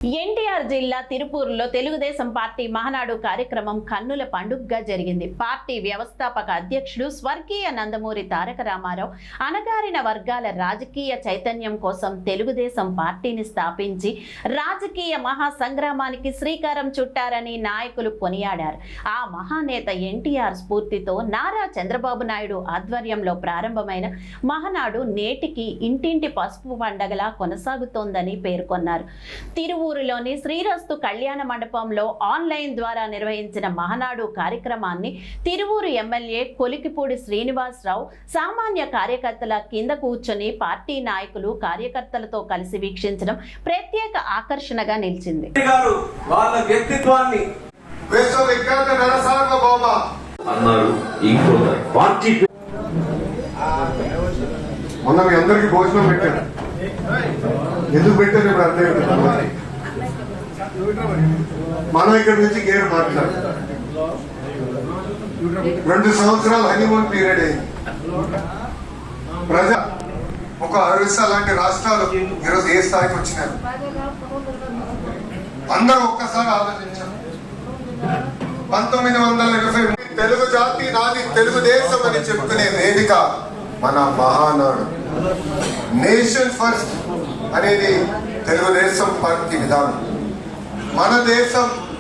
ఎన్టీఆర్ జిల్లా తిరుపూరులో తెలుగుదేశం పార్టీ మహానాడు కార్యక్రమం కన్నుల పండుగగా జరిగింది. పార్టీ వ్యవస్థాపక అధ్యక్షుడు స్వర్గీయ నందమూరి తారక రామారావు అణగారిన వర్గాల రాజకీయ చైతన్యం కోసం తెలుగుదేశం పార్టీని స్థాపించి రాజకీయ మహాసంగ్రామానికి శ్రీకారం చుట్టారని నాయకులు కొనియాడారు. ఆ మహానేత ఎన్టీఆర్ స్ఫూర్తితో నారా చంద్రబాబు నాయుడు ఆధ్వర్యంలో ప్రారంభమైన మహానాడు నేటికి ఇంటింటి పసుపు పండగలా కొనసాగుతోందని పేర్కొన్నారు. తిరువూరులోని శ్రీరస్తు కళ్యాణ మండపంలో ఆన్లైన్ ద్వారా నిర్వహించిన మహానాడు కార్యక్రమాన్ని తిరువూరు ఎమ్మెల్యే కొలికిపూడి శ్రీనివాసరావు సామాన్య కార్యకర్తల కింద కూర్చొని పార్టీ నాయకులు కార్యకర్తలతో కలిసి వీక్షించడం ప్రత్యేక ఆకర్షణగా నిలిచింది. ఎందుకు పెట్టారు ఇప్పుడు అర్థం మనం ఇక్కడ నుంచి గేర్ మాట్లాడు 2 సంవత్సరాలు హనీమూన్ పీరియడ్ అయింది. ఒక ఒరిస్సా లాంటి రాష్ట్రాలు ఈరోజు ఏ స్థాయికి వచ్చినారు అందరూ ఒక్కసారి ఆలోచించారు. 1980 తెలుగు జాతి నాది తెలుగుదేశం అని చెప్పుకునే వేదిక మన మహానాడు. నేషన్ ఫస్ట్ అనేది తెలుగుదేశం పార్టీ విధానం. మన దేశం